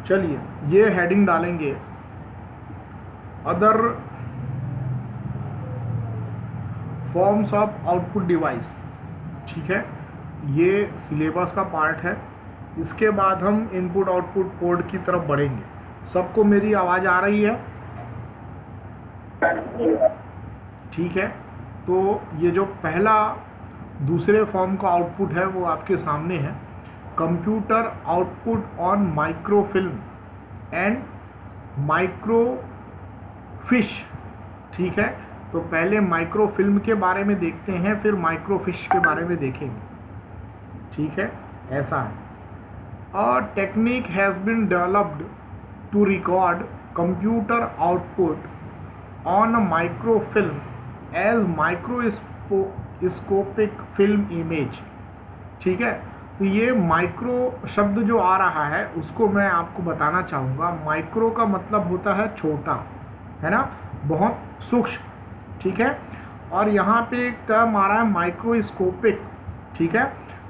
चलिए ये हेडिंग डालेंगे, other forms of output device. ठीक है, ये सिलेबस का पार्ट है। इसके बाद हम इनपुट आउटपुट पोर्ट की तरफ बढ़ेंगे। सबको मेरी आवाज़ आ रही है? ठीक है, तो ये जो पहला दूसरे फॉर्म का आउटपुट है वो आपके सामने है, computer output on microfilm and microfiche. ठीक है, तो पहले माइक्रोफिल्म के बारे में देखते हैं, फिर माइक्रोफिश के बारे में देखेंगे। ठीक है, ऐसा है। A technique has been developed to record computer output on a microfilm as microscopic film image. ठीक है, तो ये माइक्रो शब्द जो आ रहा है उसको मैं आपको बताना चाहूँगा। माइक्रो का मतलब होता है छोटा, है ना, बहुत सूक्ष्म। ठीक है, और यहाँ पे एक टर्म आ रहा है माइक्रोस्कोपिक। ठीक है,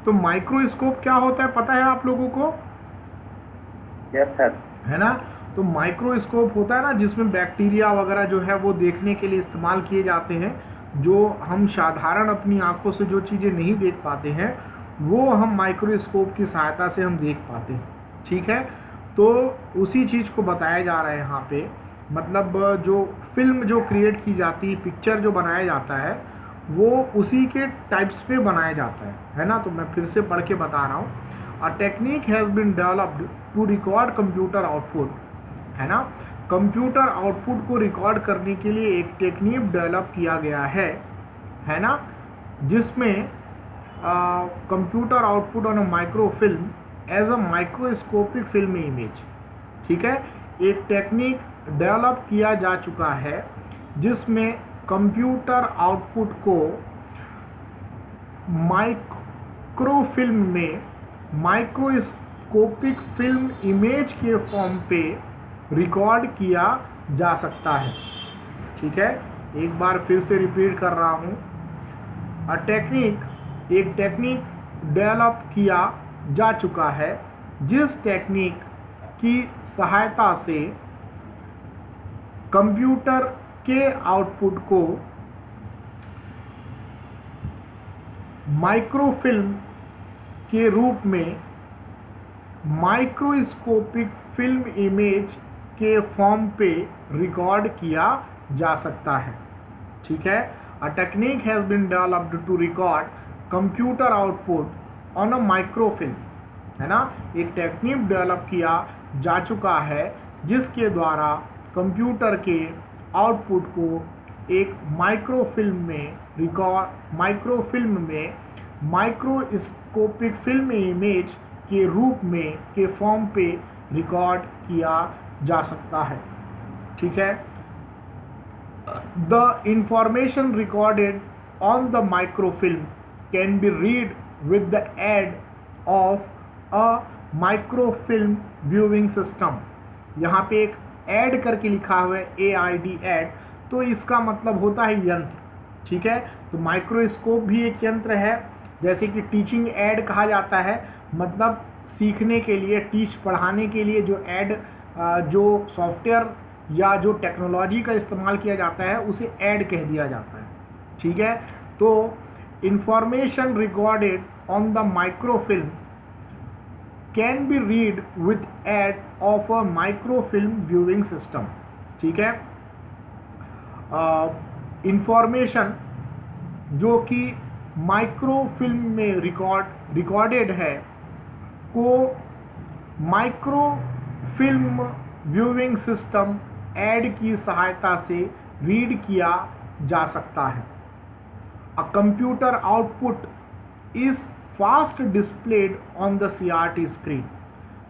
तो माइक्रोस्कोप क्या होता है पता है आप लोगों को? Yes sir. है ना, तो माइक्रोस्कोप होता है ना जिसमें बैक्टीरिया वगैरह जो है वो देखने के लिए इस्तेमाल किए जाते हैं। जो हम साधारण अपनी आंखों से जो चीज़ें नहीं देख पाते हैं वो हम माइक्रोस्कोप की सहायता से हम देख पाते हैं। ठीक है, तो उसी चीज़ को बताया जा रहा है यहाँ पे। मतलब जो फिल्म जो क्रिएट की जाती है, पिक्चर जो बनाया जाता है, वो उसी के टाइप्स पे बनाया जाता है ना। तो मैं फिर से पढ़ के बता रहा हूँ। A technique has been developed to record computer output, है ना। कंप्यूटर आउटपुट को रिकॉर्ड करने के लिए एक टेक्निक डेवलप किया गया है ना, जिसमें computer output on a microfilm as a microscopic film image. ठीक है, एक टेक्निक डेवलप किया जा चुका है जिसमें कंप्यूटर आउटपुट को माइक्रोफिल्म में माइक्रोस्कोपिक फिल्म इमेज के फॉर्म पे रिकॉर्ड किया जा सकता है। ठीक है, एक बार फिर से रिपीट कर रहा हूँ। एक टेक्निक डेवलप किया जा चुका है जिस टेक्निक की सहायता से कंप्यूटर के आउटपुट को माइक्रोफिल्म के रूप में माइक्रोस्कोपिक फिल्म इमेज के फॉर्म पे रिकॉर्ड किया जा सकता है। ठीक है, a technique has been developed to record computer output on a microfilm, है ना। एक टेक्निक डेवलप किया जा चुका है जिसके द्वारा कंप्यूटर के आउटपुट को एक माइक्रोफिल्म में माइक्रोस्कोपिक फिल्म इमेज के रूप में के फॉर्म पे रिकॉर्ड किया जा सकता है। ठीक है, the information recorded on the microfilm can be read with the aid of a microfilm viewing system. यहाँ पे एक ऐड करके लिखा हुआ है, AID ऐड, तो इसका मतलब होता है यंत्र। ठीक है, तो माइक्रोस्कोप भी एक यंत्र है, जैसे कि टीचिंग ऐड कहा जाता है, मतलब सीखने के लिए, पढ़ाने के लिए जो ऐड जो सॉफ्टवेयर या जो टेक्नोलॉजी का इस्तेमाल किया जाता है उसे ऐड कह दिया जाता है। ठीक है, तो information recorded on the microfilm can be read with add of a microfilm viewing system. ठीक है, इंफॉर्मेशन जो कि माइक्रोफिल्म में रिकॉर्डेड है को माइक्रोफिल्म व्यूइंग सिस्टम ऐड की सहायता से रीड किया जा सकता है। A computer output is fast displayed on the CRT screen.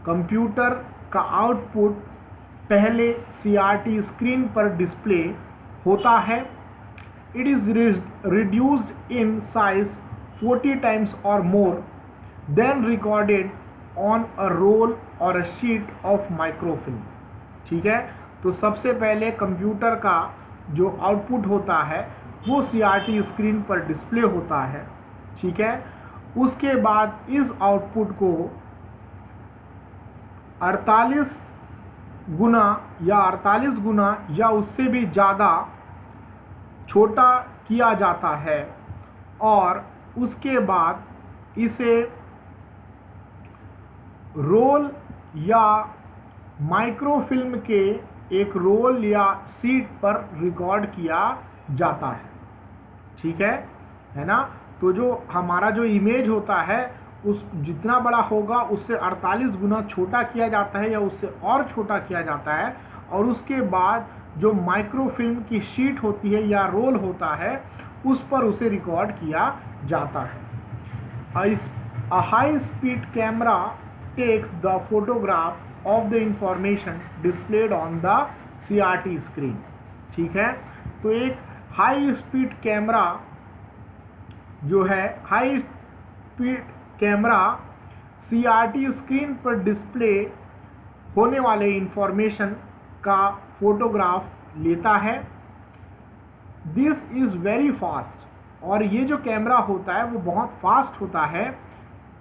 Computer का आउटपुट पहले CRT स्क्रीन पर डिस्प्ले होता है। It is reduced in size 40 times or more than recorded on a roll or a sheet of microfilm। ठीक है, तो सबसे पहले कंप्यूटर का जो आउटपुट होता है वो CRT स्क्रीन पर डिस्प्ले होता है। ठीक है, उसके बाद इस आउटपुट को 48 गुना या 48 गुना या उससे भी ज़्यादा छोटा किया जाता है और उसके बाद इसे रोल या माइक्रोफिल्म के एक रोल या शीट पर रिकॉर्ड किया जाता है। ठीक है ना। तो जो हमारा जो इमेज होता है उस जितना बड़ा होगा उससे 48 गुना छोटा किया जाता है या उससे और छोटा किया जाता है और उसके बाद जो माइक्रोफिल्म की शीट होती है या रोल होता है उस पर उसे रिकॉर्ड किया जाता है। A high speed camera takes the photograph of the information displayed on the CRT screen। ठीक है, तो एक हाई स्पीड कैमरा जो है, high speed camera CRT screen पर डिस्प्ले होने वाले इंफॉर्मेशन का फोटोग्राफ लेता है। दिस इज़ वेरी फास्ट, और ये जो कैमरा होता है वो बहुत फास्ट होता है,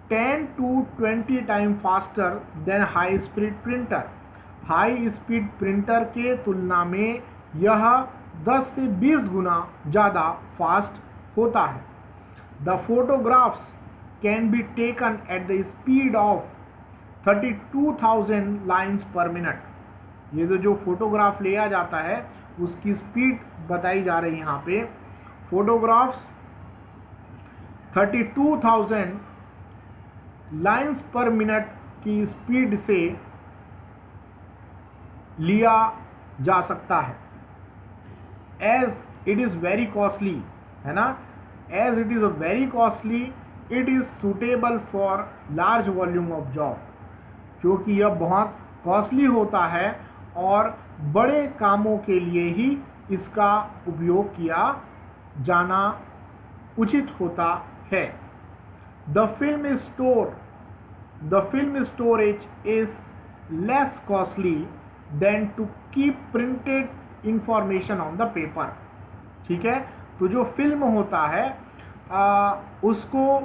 10 to 20 time faster than high speed printer. High speed printer के तुलना में यह 10 से 20 गुना ज़्यादा फास्ट होता है। The photographs can be taken at the speed of 32,000 lines per minute. ये जो फोटोग्राफ लिया जाता है उसकी स्पीड बताई जा रही है यहाँ पे। फोटोग्राफ्स 32,000 लाइन्स पर मिनट की स्पीड से लिया जा सकता है। As it is very costly, है ना, as it is very costly it is suitable for large volume of job. क्योंकि यह बहुत कॉस्टली होता है और बड़े कामों के लिए ही इसका उपयोग किया जाना उचित होता है। The film storage is less costly than to keep printed information on the paper. ठीक है, तो जो फिल्म होता है उसको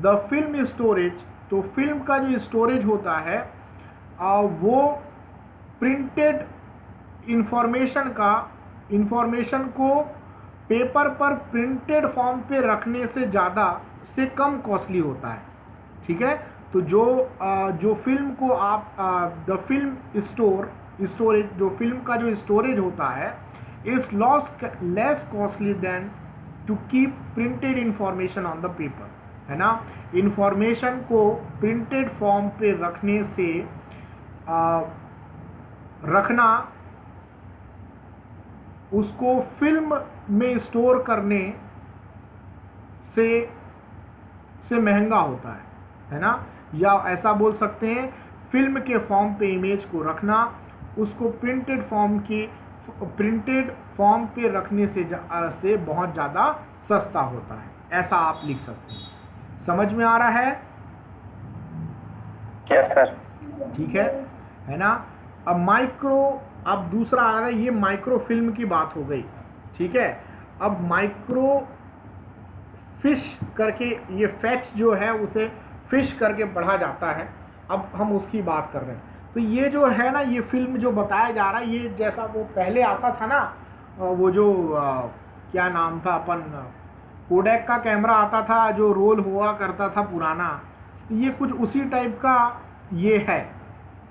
द फिल्म स्टोरेज, तो फिल्म का जो स्टोरेज होता है वो प्रिंटेड इंफॉर्मेशन को पेपर पर प्रिंटेड फॉर्म पे रखने से कम कॉस्टली होता है। ठीक है, तो जो फिल्म को आप द फिल्म स्टोरेज, जो फिल्म का जो स्टोरेज होता है is less costly than to keep printed information on the paper, है ना। इंफॉर्मेशन को प्रिंटेड फॉर्म पे रखना उसको फिल्म में स्टोर करने से महंगा होता है ना। या ऐसा बोल सकते हैं फिल्म के फॉर्म पे इमेज को रखना उसको प्रिंटेड फॉर्म पे रखने से बहुत ज़्यादा सस्ता होता है, ऐसा आप लिख सकते हैं। समझ में आ रहा है? Yes sir. ठीक है ना। अब दूसरा आ रहा है, ये माइक्रो फिल्म की बात हो गई। ठीक है, अब माइक्रो फिश करके, ये फैच जो है उसे फिश करके पढ़ा जाता है, अब हम उसकी बात कर रहे हैं। तो ये जो है ना, ये फिल्म जो बताया जा रहा है, ये जैसा वो पहले आता था ना, वो जो क्या नाम था, अपन कोडेक का कैमरा आता था जो रोल हुआ करता था पुराना, ये कुछ उसी टाइप का ये है।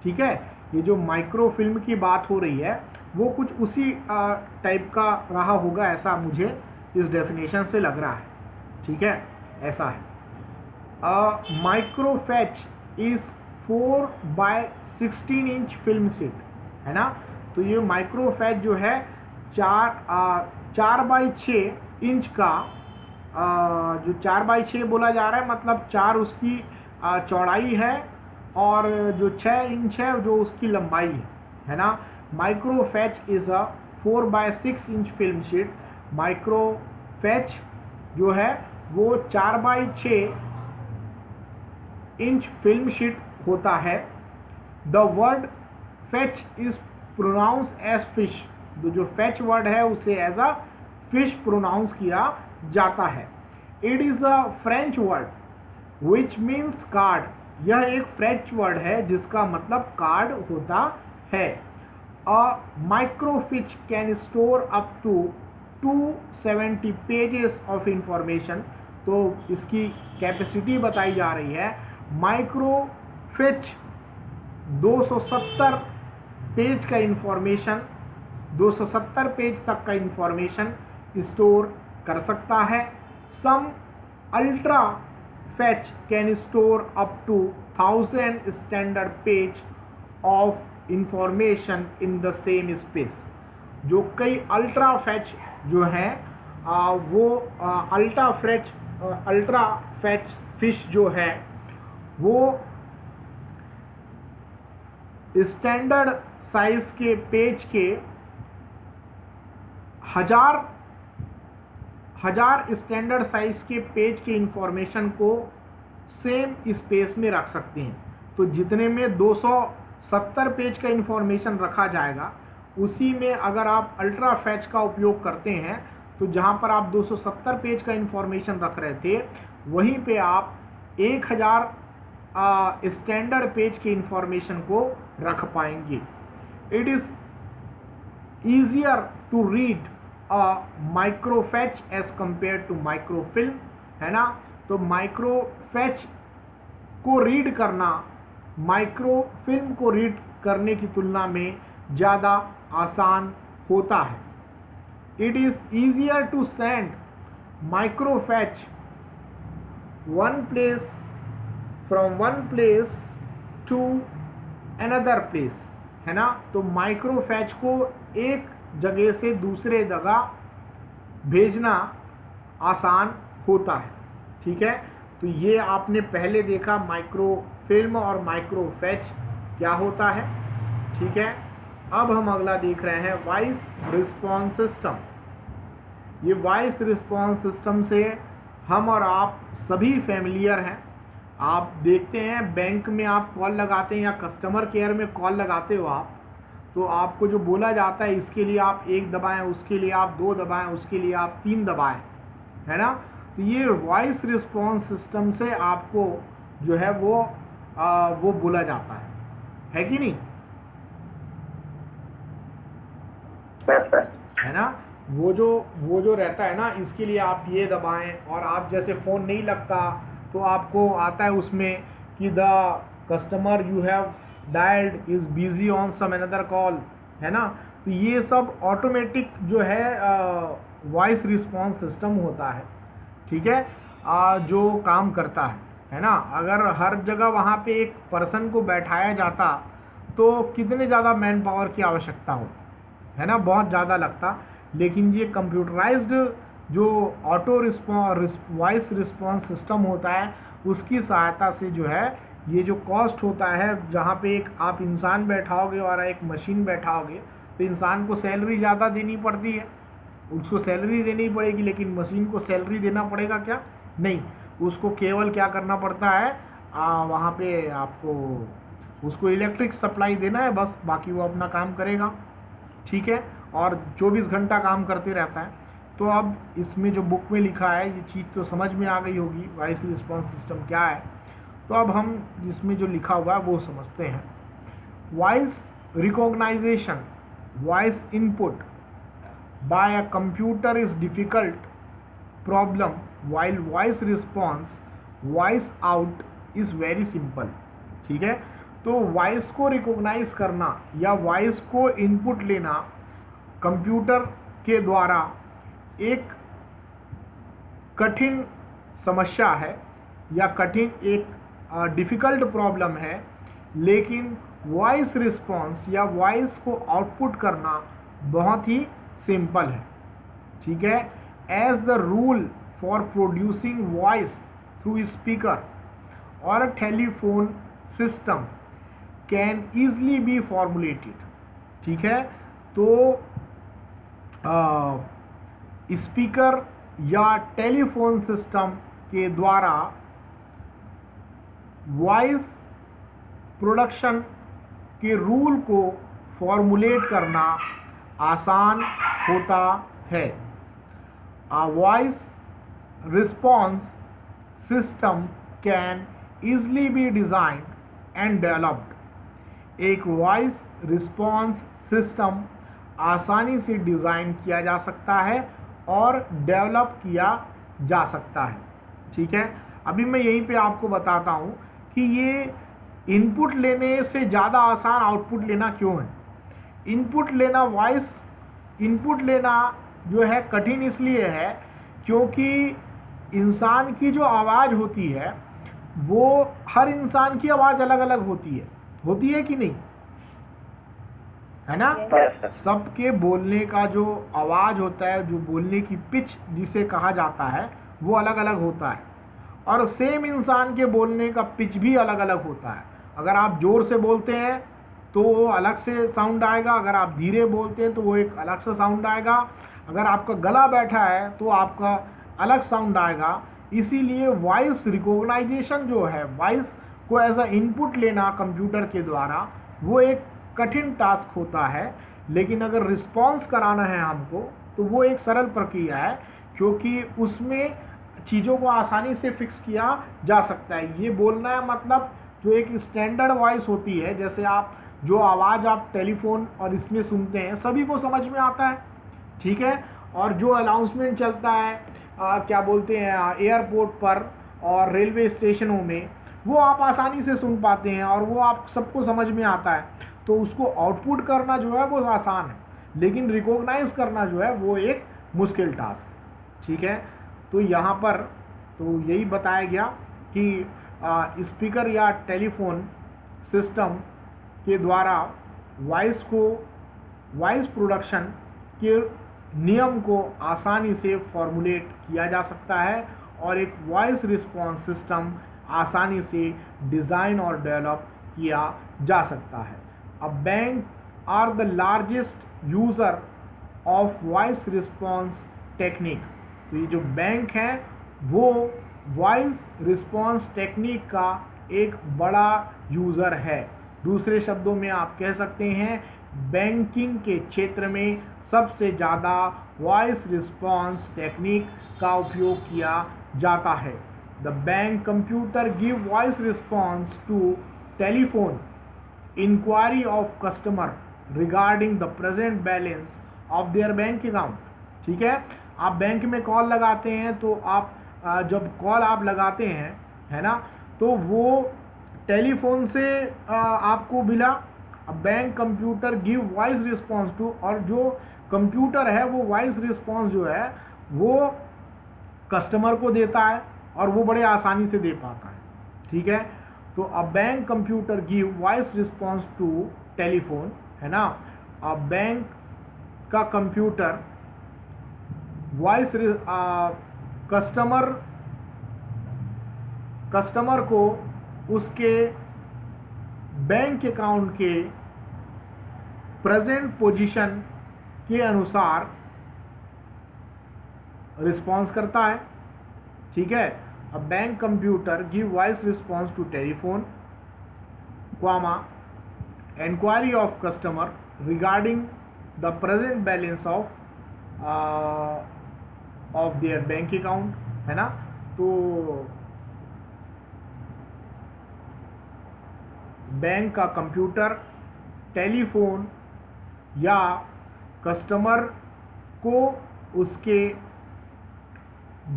ठीक है, ये जो माइक्रो फिल्म की बात हो रही है वो कुछ उसी टाइप का रहा होगा, ऐसा मुझे इस डेफिनेशन से लग रहा है। ठीक है, ऐसा है। Micro fetch is 4x16 inch film sheet, है ना। तो ये माइक्रो फैच जो है 4x6 इंच का, जो 4x6 बोला जा रहा है, मतलब 4 उसकी चौड़ाई है और जो 6 इंच है जो उसकी लंबाई है ना। Microfiche is a 4x6 inch film sheet. Microfiche जो है वो 4x6 इंच फिल्म शीट होता है। The word fiche is pronounce as fish. जो फैच वर्ड है उसे एज अ फिश प्रोनाउंस किया जाता है। It is a French word which means card यह एक फ्रेंच वर्ड है जिसका मतलब कार्ड होता है। A microfiche can store up to 270 pages of information. तो इसकी कैपेसिटी बताई जा रही है। माइक्रोफिच 270 पेज का इंफॉर्मेशन, 270 पेज तक का इंफॉर्मेशन स्टोर कर सकता है। Some ultra fetch can store up to 1000 standard page of information in the same space। जो कई अल्ट्रा फैच जो है वो अल्ट्रा फैच फिश जो है वो स्टैंडर्ड साइज के पेज के हजार स्टैंडर्ड साइज के पेज के इंफॉर्मेशन को सेम स्पेस में रख सकते हैं। तो जितने में 270 पेज का इंफॉर्मेशन रखा जाएगा, उसी में अगर आप अल्ट्रा फैच का उपयोग करते हैं तो जहां पर आप 270 पेज का इंफॉर्मेशन रख रहे थे, वहीं पे आप 1000 स्टैंडर्ड पेज के इंफॉर्मेशन को रख पाएंगे। It is easier to read microfiche as compared to microfilm, है ना। तो माइक्रोफैच को रीड करना माइक्रोफिल्म को रीड करने की तुलना में ज़्यादा आसान होता है। It is easier to send microfiche from one place to another place, है ना। तो माइक्रोफैच को एक जगह से दूसरे जगह भेजना आसान होता है, ठीक है। तो ये आपने पहले देखा माइक्रोफिल्म और माइक्रोफैच क्या होता है, ठीक है। अब हम अगला देख रहे हैं वॉइस रिस्पॉन्स सिस्टम। ये वॉइस रिस्पॉन्स सिस्टम से हम और आप सभी फैमिलियर हैं। आप देखते हैं बैंक में आप कॉल लगाते हैं या कस्टमर केयर में कॉल लगाते हो आप, तो आपको जो बोला जाता है इसके लिए आप 1 दबाएं, उसके लिए आप 2 दबाएं, उसके लिए आप 3 दबाएं, है ना। तो ये वॉइस रिस्पॉन्स सिस्टम से आपको जो है वो बोला जाता है कि नहीं, है ना। वो जो रहता है ना, इसके लिए आप ये दबाएं, और आप जैसे फ़ोन नहीं लगता तो आपको आता है उसमें कि the customer you have dialled is busy on some another call, है ना। तो ये सब ऑटोमेटिक जो है वॉइस रिस्पॉन्स सिस्टम होता है, ठीक है, जो काम करता है ना। अगर हर जगह वहाँ पे एक पर्सन को बैठाया जाता तो कितने ज़्यादा मैन पावर की आवश्यकता हो, है ना, बहुत ज़्यादा लगता। लेकिन ये कंप्यूटराइज्ड जो ऑटो वॉइस रिस्पॉन्स सिस्टम होता है, उसकी सहायता से जो है ये जो कॉस्ट होता है, जहाँ पे एक आप इंसान बैठाओगे और एक मशीन बैठाओगे तो इंसान को सैलरी ज़्यादा देनी पड़ती है, उसको सैलरी देनी पड़ेगी, लेकिन मशीन को सैलरी देना पड़ेगा क्या? नहीं, उसको केवल क्या करना पड़ता है, वहाँ पे आपको उसको इलेक्ट्रिक सप्लाई देना है बस, बाकी वो अपना काम करेगा, ठीक है, और 24 घंटा काम करते रहता है। तो अब इसमें जो बुक में लिखा है ये चीज़ तो समझ में आ गई होगी वॉइस रिस्पॉन्स सिस्टम क्या है। तो अब हम इसमें जो लिखा हुआ है वो समझते हैं। Voice recognisation, voice input by a computer is difficult problem, while voice response, voice out is very simple, ठीक है। तो वॉइस को रिकॉग्नाइज करना या वॉइस को इनपुट लेना कंप्यूटर के द्वारा एक कठिन समस्या है या कठिन एक डिफ़िकल्ट प्रॉब्लम है, लेकिन वॉइस रिस्पॉन्स या वॉइस को आउटपुट करना बहुत ही सिंपल है, ठीक है। As the rule for producing voice through speaker और a telephone system can easily be formulated, ठीक है। तो स्पीकर या टेलीफोन सिस्टम के द्वारा वॉइस प्रोडक्शन के रूल को फॉर्मुलेट करना आसान होता है। A voice response system can easily be designed and developed. एक वॉइस रिस्पॉन्स सिस्टम आसानी से डिज़ाइन किया जा सकता है और डेवलप किया जा सकता है। ठीक है, अभी मैं यहीं पे आपको बताता हूँ कि ये इनपुट लेने से ज़्यादा आसान आउटपुट लेना क्यों है। इनपुट लेना, वॉइस इनपुट लेना जो है कठिन इसलिए है क्योंकि इंसान की जो आवाज़ होती है वो हर इंसान की आवाज़ अलग अलग होती है कि नहीं, है ना। सबके बोलने का जो आवाज़ होता है, जो बोलने की पिच जिसे कहा जाता है, वो अलग अलग होता है और सेम इंसान के बोलने का पिच भी अलग अलग होता है। अगर आप ज़ोर से बोलते हैं तो वो अलग से साउंड आएगा, अगर आप धीरे बोलते हैं तो वो एक अलग से साउंड आएगा, अगर आपका गला बैठा है तो आपका अलग साउंड आएगा। इसीलिए वॉइस रिकॉग्नाइजेशन जो है, वॉइस को एज अ इनपुट लेना कंप्यूटर के द्वारा, वो एक कठिन टास्क होता है। लेकिन अगर रिस्पॉन्स कराना है हमको तो वो एक सरल प्रक्रिया है क्योंकि उसमें चीज़ों को आसानी से फिक्स किया जा सकता है। ये बोलना है मतलब जो एक स्टैंडर्ड वॉइस होती है, जैसे आप जो आवाज़ आप टेलीफोन और इसमें सुनते हैं सभी को समझ में आता है। ठीक है, और जो अनाउंसमेंट चलता है क्या बोलते हैं एयरपोर्ट पर और रेलवे स्टेशनों में, वो आप आसानी से सुन पाते हैं और वो आप सबको समझ में आता है। तो उसको आउटपुट करना जो है वो आसान है, लेकिन रिकॉग्नाइज करना जो है वो एक मुश्किल टास्क है। ठीक है, तो यहाँ पर तो यही बताया गया कि स्पीकर या टेलीफोन सिस्टम के द्वारा वॉइस प्रोडक्शन के नियम को आसानी से फॉर्मुलेट किया जा सकता है और एक वॉइस रिस्पॉन्स सिस्टम आसानी से डिज़ाइन और डेवलप किया जा सकता है। A bank are the largest user of voice response technique. तो ये जो बैंक है वो वॉइस रिस्पॉन्स टेक्निक का एक बड़ा यूज़र है। दूसरे शब्दों में आप कह सकते हैं बैंकिंग के क्षेत्र में सबसे ज़्यादा वॉइस रिस्पॉन्स टेक्निक का उपयोग किया जाता है। The bank computer give voice response to telephone inquiry of customer regarding the present balance of their bank account. ठीक है, आप बैंक में कॉल लगाते हैं तो आप जब कॉल आप लगाते हैं, है ना, तो वो टेलीफोन से आपको मिला। Bank computer give voice response to, और जो कंप्यूटर है वो वॉइस रिस्पॉन्स जो है वो कस्टमर को देता है और वो बड़े आसानी से दे पाता है। ठीक है, तो a bank computer give voice response to telephone, है ना। अ बैंक का कंप्यूटर वॉइस कस्टमर को उसके बैंक अकाउंट के प्रेजेंट पोजीशन के अनुसार रिस्पॉन्स करता है। ठीक है, a bank computer give voice response to telephone comma inquiry of customer regarding the present balance of their bank account, है ना। तो बैंक का कंप्यूटर टेलीफोन या कस्टमर को उसके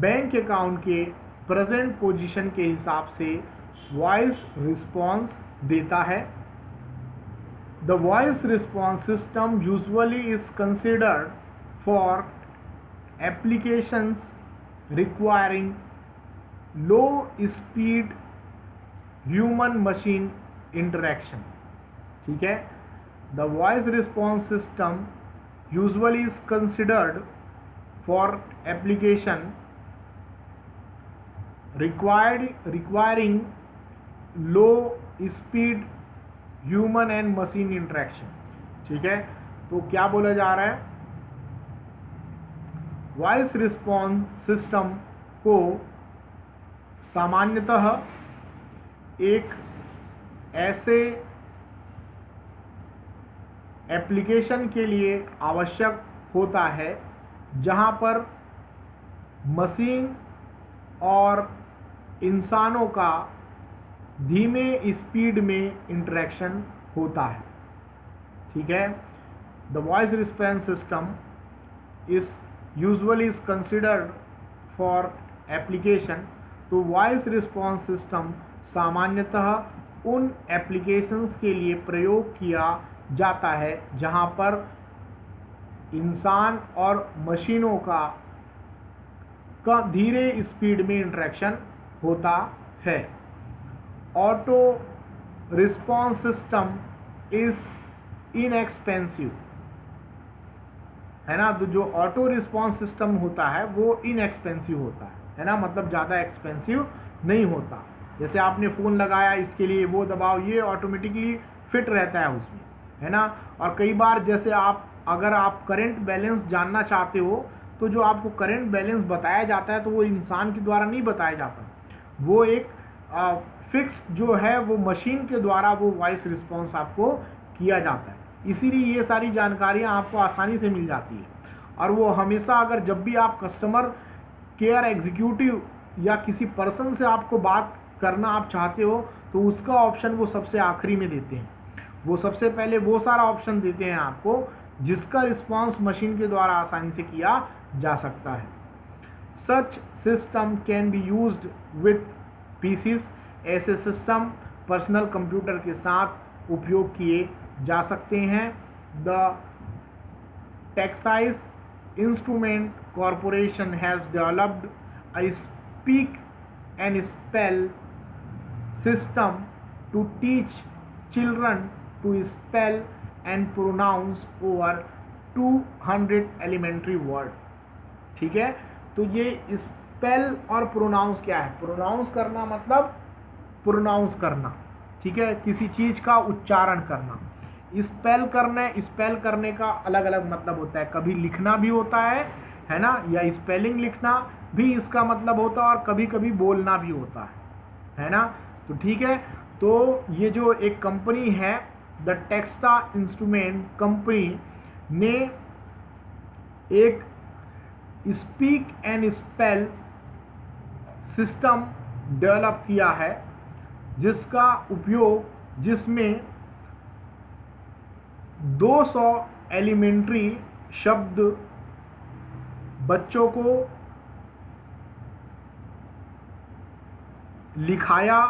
बैंक अकाउंट के प्रेजेंट पोजीशन के हिसाब से वॉइस रिस्पॉन्स देता है। The voice response system usually is considered for applications requiring low speed human machine interaction. ठीक है, the voice response system usually is considered for application requiring low speed human and machine interaction। ठीक है, तो क्या बोला जा रहा है, वॉइस रिस्पॉन्स सिस्टम को सामान्यतः एक ऐसे एप्लीकेशन के लिए आवश्यक होता है जहां पर मशीन और इंसानों का धीमे स्पीड में इंटरेक्शन होता है। ठीक है, the voice response system is usually is considered for application. तो वॉइस रिस्पॉन्स सिस्टम सामान्यतः उन एप्लीकेशंस के लिए प्रयोग किया जाता है जहां पर इंसान और मशीनों का धीरे स्पीड में इंटरेक्शन होता है। Auto response system is inexpensive, है ना। तो जो ऑटो रिस्पॉन्स सिस्टम होता है वो इनएक्सपेंसिव होता है ना, मतलब ज़्यादा एक्सपेंसिव नहीं होता। जैसे आपने फ़ोन लगाया, इसके लिए वो दबाव, ये ऑटोमेटिकली फिट रहता है उसमें, है ना। और कई बार जैसे अगर आप करंट बैलेंस जानना चाहते हो तो जो आपको करंट बैलेंस बताया जाता है तो वो इंसान के द्वारा नहीं बताया जाता, वो एक फिक्स जो है वो मशीन के द्वारा वो वॉइस रिस्पॉन्स आपको किया जाता है। इसीलिए ये सारी जानकारियाँ आपको आसानी से मिल जाती है। और वो हमेशा अगर जब भी आप कस्टमर केयर एग्जीक्यूटिव या किसी पर्सन से आपको बात करना आप चाहते हो तो उसका ऑप्शन वो सबसे आखिरी में देते हैं। वो सबसे पहले वो सारा ऑप्शन देते हैं आपको जिसका रिस्पॉन्स मशीन के द्वारा आसानी से किया जा सकता है। Such system can be used with PCs. ऐसे सिस्टम पर्सनल कंप्यूटर के साथ उपयोग किए जा सकते हैं। The Texas instrument corporation has developed a speak and spell system to teach children to spell and pronounce over 200 elementary word। ठीक है, तो ये स्पेल और प्रोनाउंस क्या है? प्रोनाउंस करना मतलब प्रोनाउंस करना, ठीक है, किसी चीज का उच्चारण करना। स्पेल करने का अलग अलग मतलब होता है, कभी लिखना भी होता है ना, या स्पेलिंग लिखना भी इसका मतलब होता है, और कभी कभी बोलना भी होता है ना। तो ठीक है, तो ये जो एक कंपनी है द टेक्सा इंस्ट्रूमेंट कंपनी ने एक speak and spell system develop किया है जिसका उपयोग, जिसमें 200 एलिमेंट्री शब्द बच्चों को लिखाया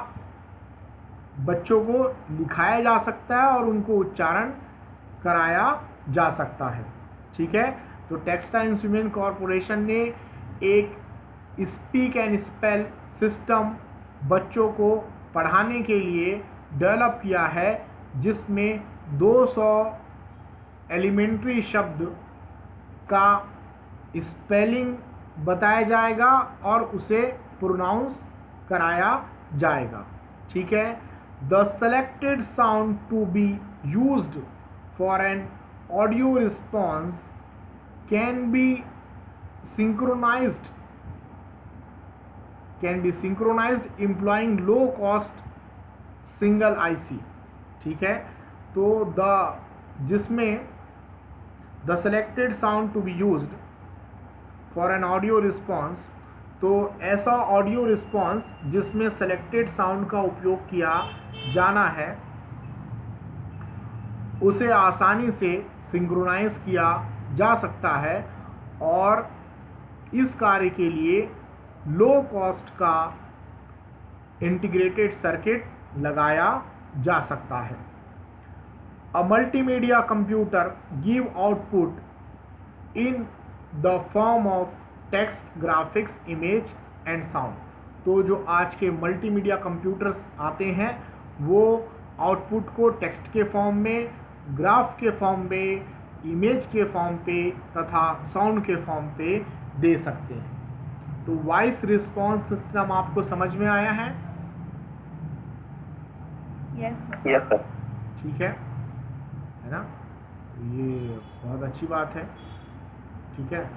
जा सकता है और उनको उच्चारण कराया जा सकता है। ठीक है, तो टेक्सा इंस्ट्रूमेंट कॉरपोरेशन ने एक स्पीक एंड स्पेल सिस्टम बच्चों को पढ़ाने के लिए डेवलप किया है जिसमें 200 एलिमेंट्री शब्द का स्पेलिंग बताया जाएगा और उसे प्रोनाउंस कराया जाएगा। ठीक है, the selected sound to be used for an audio response can be synchronized employing low cost single IC। ठीक है, तो जिसमें the selected sound to be used for an audio response, तो ऐसा ऑडियो रिस्पॉन्स जिसमें सेलेक्टेड साउंड का उपयोग किया जाना है उसे आसानी से सिंक्रोनाइज किया जा सकता है और इस कार्य के लिए लो कॉस्ट का इंटीग्रेटेड सर्किट लगाया जा सकता है। A multimedia computer give output in the form of text, graphics, image and sound. तो जो आज के मल्टीमीडिया कंप्यूटर्स आते हैं वो आउटपुट को टेक्स्ट के फॉर्म में, ग्राफ के फॉर्म में, इमेज के फॉर्म पे तथा साउंड के फॉर्म पे दे सकते हैं। तो वॉइस रिस्पॉन्स सिस्टम आपको समझ में आया है? Yes sir. ठीक है ना, ये बहुत अच्छी बात है। ठीक है,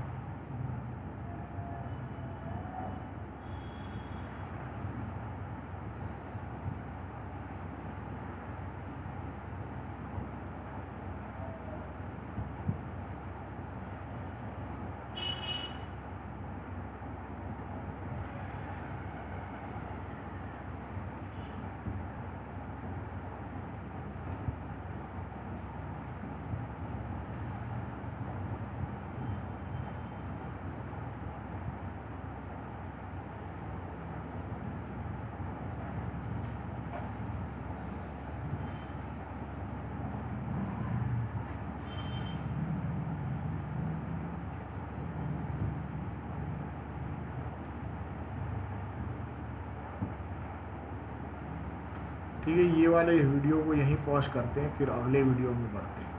ठीक है, ये वाले वीडियो को यहीं पॉज करते हैं, फिर अगले वीडियो में बढ़ते हैं।